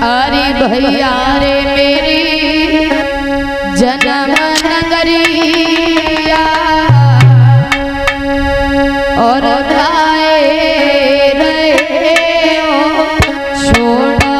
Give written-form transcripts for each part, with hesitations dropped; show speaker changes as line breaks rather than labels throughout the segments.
अरे भैया रे मेरी जन्म नगरिया और गाए रहे हो छोड़ा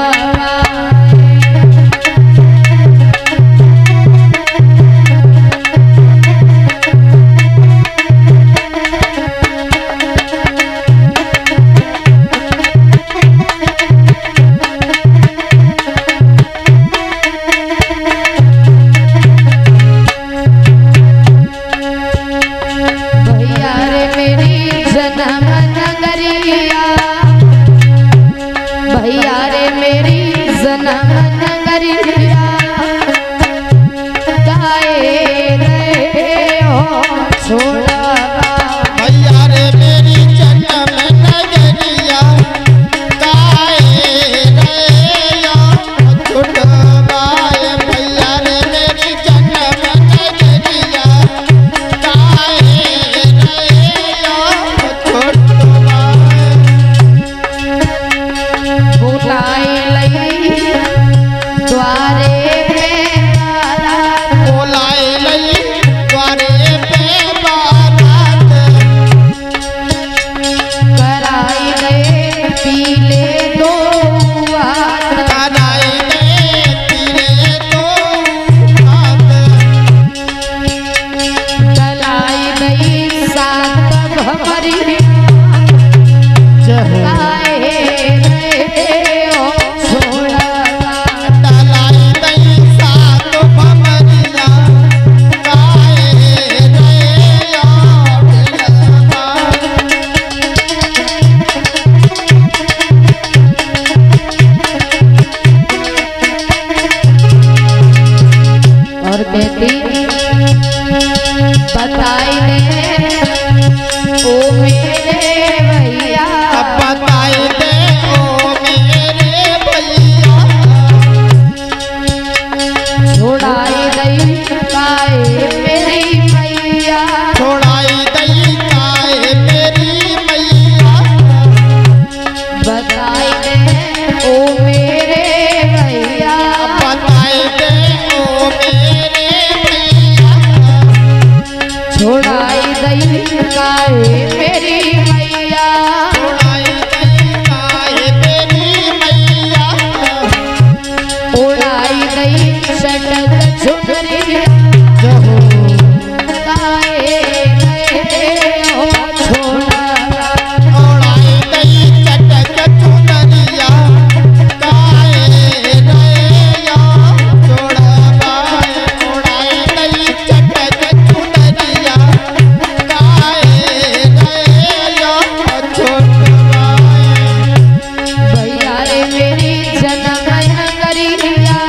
भैया रे मेरी जन्म नगरिया गाए रहे हो छोड़ा
भैया रे मेरी जन्म नगरिया गाए रहे हो छुटवाए। भैया रे मेरी जन्म नगरिया गाए रहे हो छुटवाए।
बुलाई लई द्वारे पे
बुलाई लई द्वारे पे बारात
कराई गए पीले दो
कराई गए पीले दो हाथ
चलाई गई सात भमरी और कहती बताई दे ओ मेरे भैया
बताई दे ओ मेरे भैया
छोड़ाई दई काए मेरी मैया
छोड़ाई दई काए मेरी मैया
बताई दे ओ मेरे भैया
बताई दे ओ मेरे भैया
छोड़ाई दई काए मेरी मैया
छोड़ाई दई काए मेरी मैया
उड़ाई दई चटक झुमरी
जहो
गाए रहे हो छोड़ा
छोड़ाई दई चटक चुनरिया गाए रहे छोड़वाए। छोड़ाई दई चटक चुनरिया गाए रहे छोड़वाए।
भैया रे मेरी जन्म नगरिया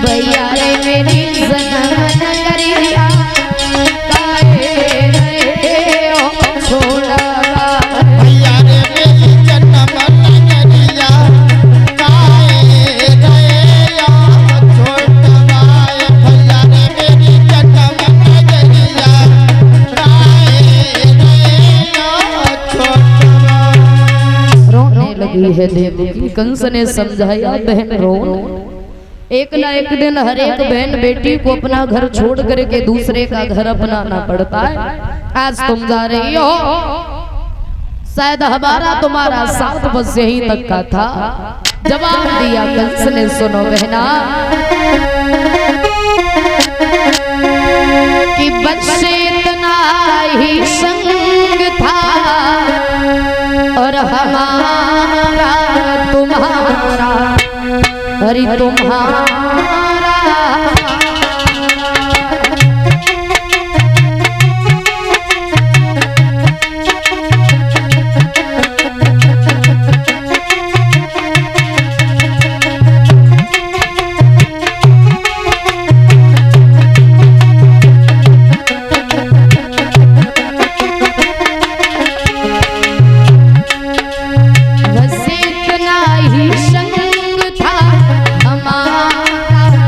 भैया रे मेरी जन्म नगरिया गाए रहे हो छोड़ा
भैया रे मेरी जन्म नगरिया गाए रहे छोड़वाए। भैया रे मेरी जन्म नगरिया गाए रहे छोड़वाए।
रोने लगी है देवकी। कंस ने समझाया बहन रो एक ना एक दिन हर एक बहन बेटी को अपना घर छोड़ करके दूसरे का घर अपनाना पड़ता है। आज तुम जा रही हो शायद हमारा तुम्हारा साथ बस यहीं तक का था। जवाब दिया कंस ने सुनो बहना कि बस इतना ही संग था और हमारा तुम्हारा अरे तुम्हारा बस इतना ही संग था हमारा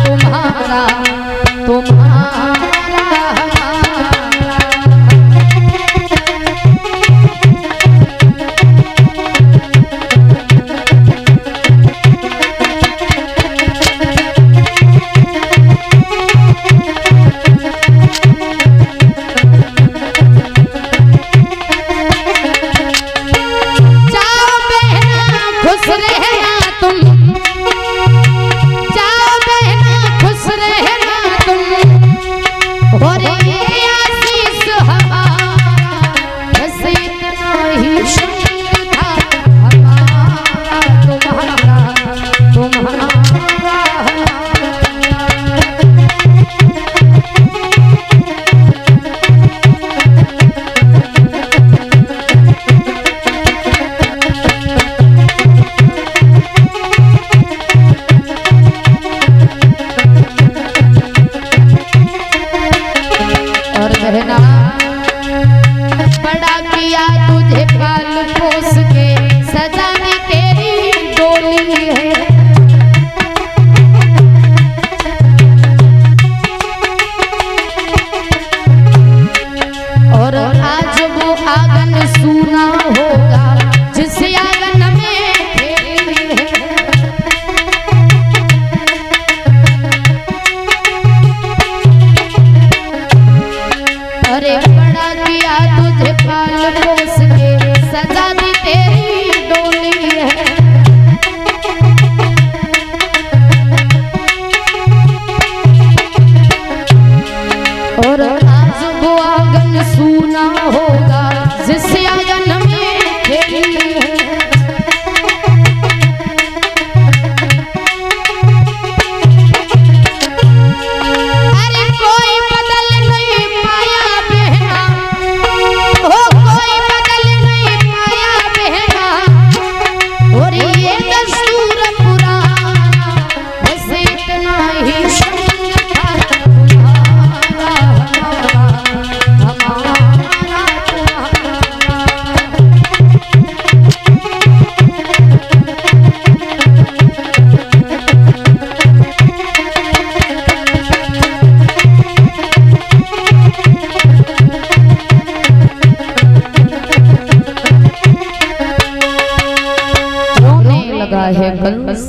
लगा है कंस।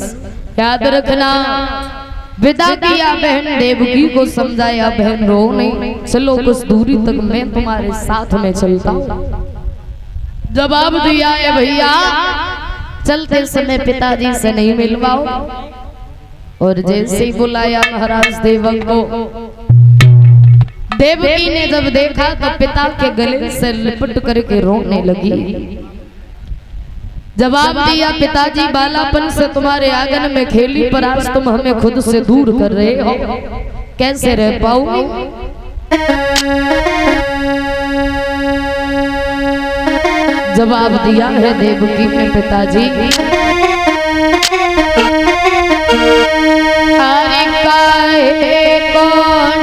याद रखना, विदा किया बहन देवकी को, समझाया बहन रो नहीं, चलो कुछ दूरी तक मैं तुम्हारे साथ में चलता हूँ। जवाब दिया है भैया चलते समय पिताजी से नहीं मिलवाओ। और जैसे ही बुलाया महाराज देवक को, देवकी ने जब देखा तो पिता के गले से लिपट करके रोने लगी। जवाब दिया पिताजी बालापन से तुम्हारे आंगन में खेली, पर आज तुम हमें खुद से दूर कर रहे हो, कैसे रह पाऊंगी। जवाब दिया है देवकी ने पिताजी, अरे काहे को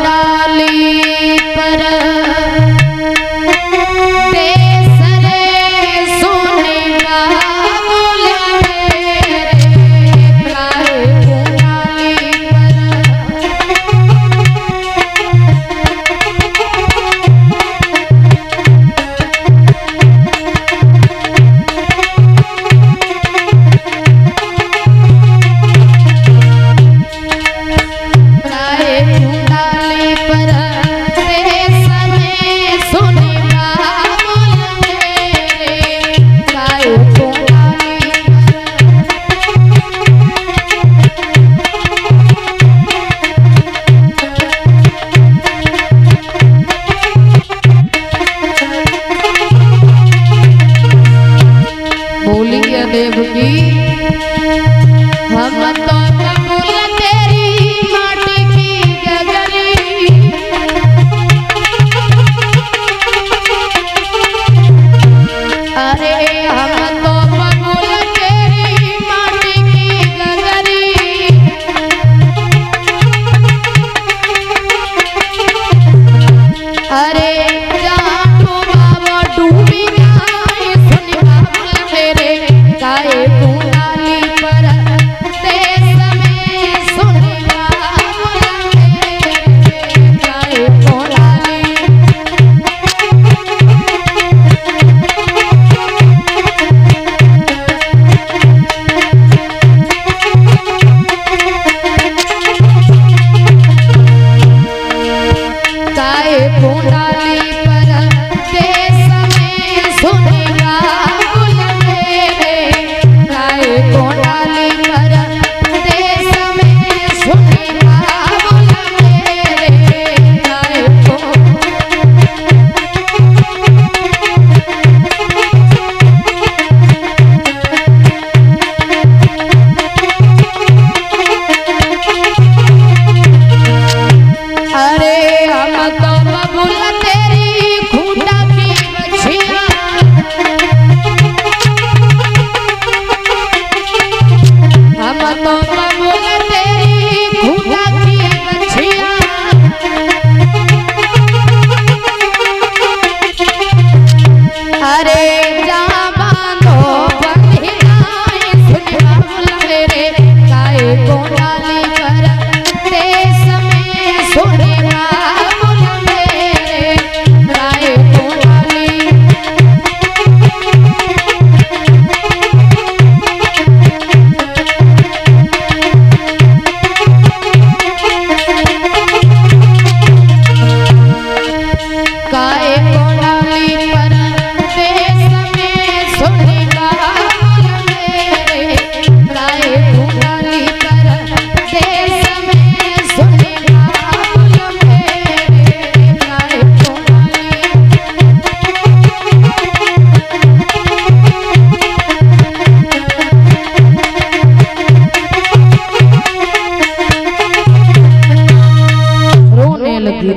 डाली पर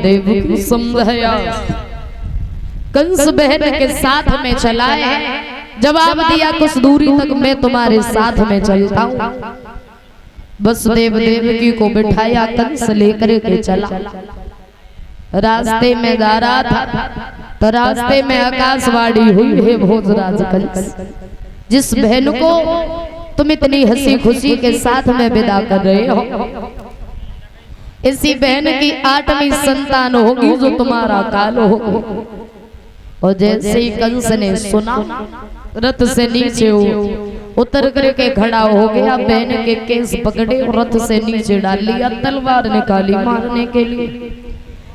देवकी समझाया, कंस बहन के साथ में चला है। जवाब दिया कुछ दूरी तक मैं तुम्हारे साथ में चलता हूँ। बस देवकी को बिठाया, कंस लेकर के चला। रास्ते में जा रहा था तो रास्ते में आकाशवाणी हुई है, भोजराज कंस जिस बहन को तुम इतनी हंसी खुशी के साथ में विदा कर रहे हो, इसी बहन की 8वीं संतान होगी जो तुम्हारा काल होगी। और जैसे ही कंस ने सुना, रथ से नीचे उतर करके खड़ा हो गया, बहन के केस पकड़े, रथ से नीचे डाल लिया, तलवार निकाली मारने के लिए।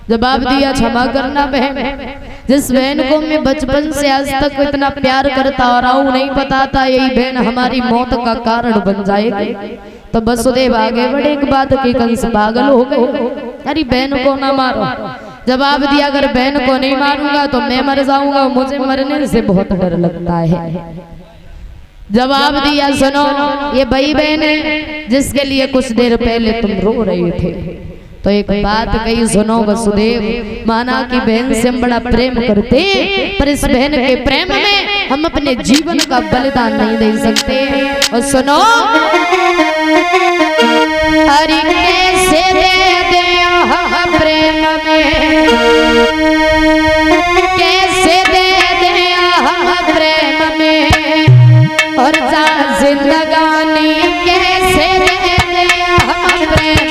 जवाब दिया, क्षमा करना बहन, जिस बहन को मैं बचपन से आज तक इतना प्यार करता आ रहा हूँ, नहीं पता था यही बहन हमारी मौत का कारण बन जाएगी। तो वसुदेव आगे बढ़े, एक बात की कंस पागल हो गए, अरे बहन को ना मारो। जवाब दिया, अगर बहन को नहीं मारूंगा तो मैं मर जाऊंगा, मुझे मरने से बहुत डर लगता है। जवाब दिया, सुनो ये भाई बहन है जिसके लिए कुछ देर पहले तुम रो रहे थे। तो एक बात कही सुनो वसुदेव, माना कि बहन से हम बड़ा प्रेम करते, पर इस बहन के प्रेम में हम अपने जीवन का बलिदान नहीं दे सकते। और सुनो, अरे कैसे दे दे प्रेम में, कैसे दे दे प्रेम में, और जा जिंदगानी कैसे दे दे प्रेम में।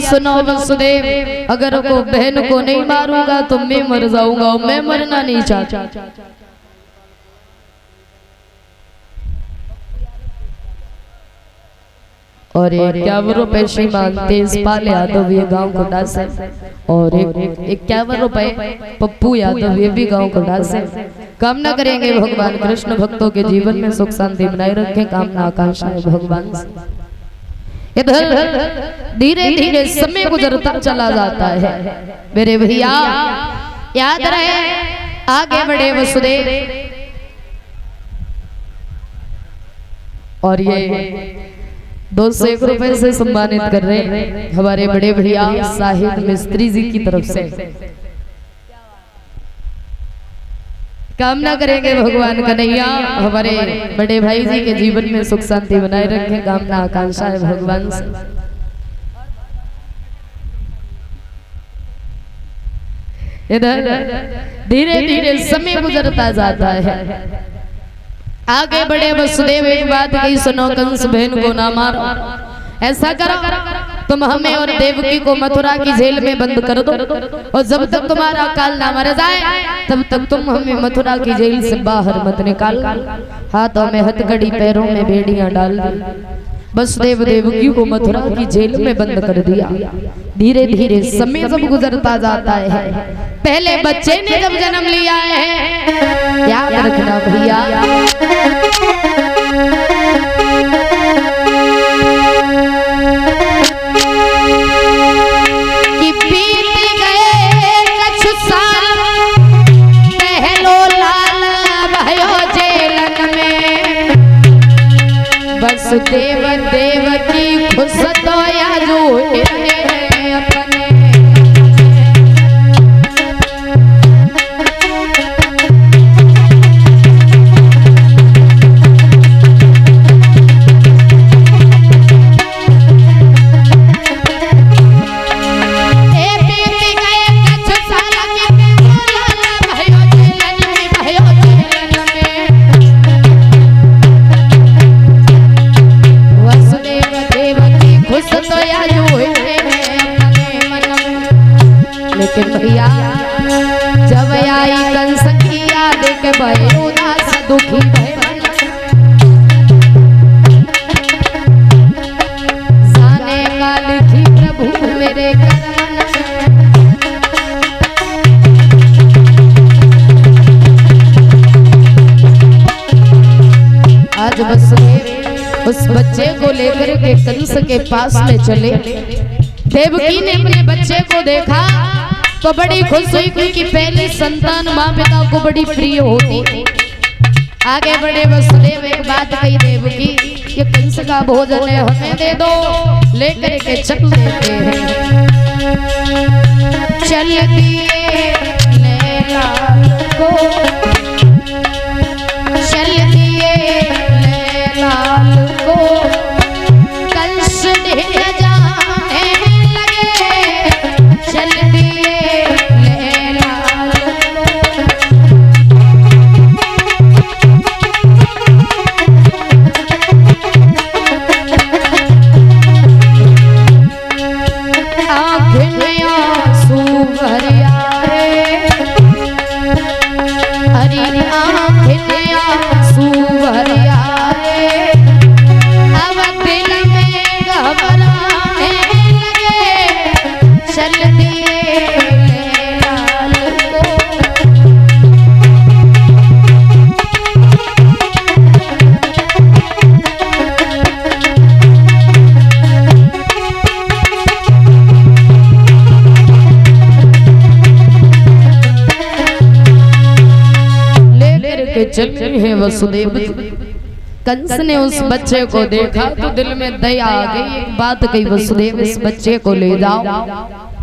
सुनो वसुदेव, अगर को बहन को नहीं मारूंगा तो मैं मर जाऊंगा, मैं मरना नहीं चाहता। और एक 51 रुपए श्रीमान तेजपाल यादव ये गांव कोटा से, और एक 51 रुपए पप्पू यादव ये भी गांव कोटा से। कामना करेंगे भगवान कृष्ण भक्तों के जीवन में सुख शांति बनाए रखें, कामना आकांक्षा है भगवान से। इधर धीरे धीरे समय गुजरता चला जाता है मेरे भैया, याद रहे आगे बढ़े वसुदेव। और ये 201 रुपए से सम्मानित कर रहे हैं हमारे बड़े भैया साहिद मिस्त्री जी की तरफ से। कामना करेंगे भगवान कन्हैया हमारे बड़े भाई जी के जीवन में सुख शांति बनाए रखें, कामना आकांक्षा है भगवान से। इधर धीरे धीरे समय गुजरता जाता है, आगे बढ़े वसुदेव। एक बात कही सुनो, कंस बहन को ना मारो, ऐसा करो तुम हमें और देवकी को मथुरा की जेल में बंद कर दो, और जब तक तुम्हारा काल ना मर जाए तब तक तुम हमें मथुरा की जेल से बाहर मत निकाल। हाथों में हथकड़ी, पैरों में बेड़ियां डाल दी। वसुदेव देवकी को मथुरा की जेल में बंद कर दिया। धीरे धीरे समय जब गुजरता जाता है, पहले बच्चे ने जब जन्म लिया है, याद रखना भैया, कि बीत गए कछु साल, पहलो लाल भयो जेलन में, वसुदेव देवकी खुश तो याजू अपने। वसुदेव लेकिन भैया जब आई कंस की याद के भय उदास दुखी भय जाने का लिखी प्रभु मेरे आज वसुदेव उस बच्चे को लेकर के कंस के पास में चले। देवकी ने अपने बच्चे को देखा तो बड़ी खुश हुई क्योंकि पहली संतान माँ पिता को बड़ी प्रिय होती। आगे बढ़े वसुदेव एक बात कही देवकी, ये कंस का भोजन है हमें दे दो, लेकर के चल देते हैं। चल दिए लैला को, चल दिए लैला को, कंस ढेर जाने लगे। चल दिए लैला चल है वसुदेव। कंस ने उस बच्चे को देखा तो दिल में दया आ गई। एक बात कही वसुदेव, इस बच्चे को ले जाओ,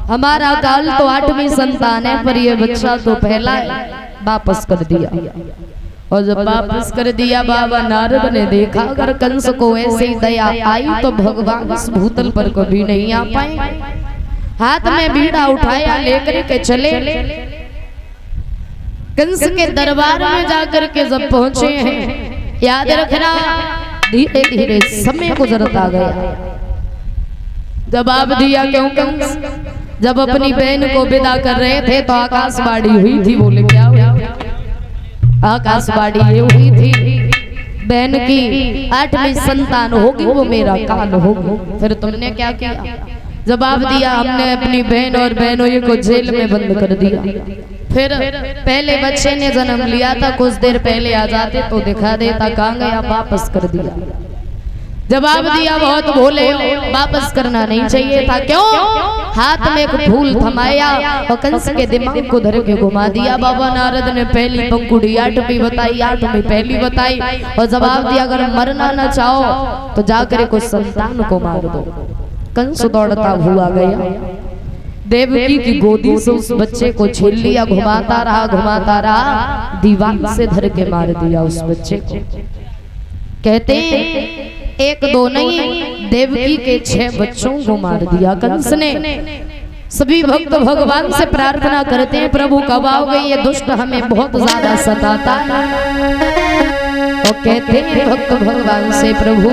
हमारा काल तो 8वीं संतान है पर यह बच्चा तो पहला है। वापस कर दिया और जब वापस कर दिया बाबा नारद ने देखा अगर कंस को ऐसे ही दया आई तो भगवान इस भूतल पर कभी नहीं आ पाए। हाथ में बीड़ा उठाया लेकर के चले कंस के दरबार में जाकर के जब पहुंचे हैं, याद रखना धीरे धीरे समय गुजरता गया। जवाब दिया क्यों कंस? जब अपनी बहन को विदा कर रहे थे तो आकाशवाणी हुई थी। बोले क्या हुआ? आकाशवाणी ये हुई थी बहन की 8वीं संतान होगी वो मेरा काल होगी। फिर तुमने क्या किया? जवाब दिया हमने अपनी बहन और बहनों को जेल में बंद कर दिया। फिर पहले बच्चे ने जन्म लिया था, कुछ देर पहले आ जाते तो दिखा देता, कहाँ गया? वापस कर दिया। जवाब दिया बहुत भोले हो, वापस करना नहीं चाहिए था। क्यों? हाथ में एक फूल थमाया और कंस के दिमाग को धर के घुमा दिया। बाबा नारद ने पहली पंखुड़ी 8वीं बताई, 8वीं पहली बताई और जवाब दिया अगर मरना न चाहो तो जाकर कुछ संतान को मार दो। कंस दौड़ता हुआ गया, देवकी की गोदी से उस बच्चे को छीन लिया, घुमाता रहा, दीवार से धर के मार दिया उस बच्चे को। कहते 1 2 नहीं, देवकी के 6 बच्चों को मार दिया कंस ने। सभी भक्त भगवान से प्रार्थना करते हैं प्रभु कब आओगे, ये दुष्ट हमें बहुत ज्यादा सताता है। और कहते हैं भक्त भगवान से प्रभु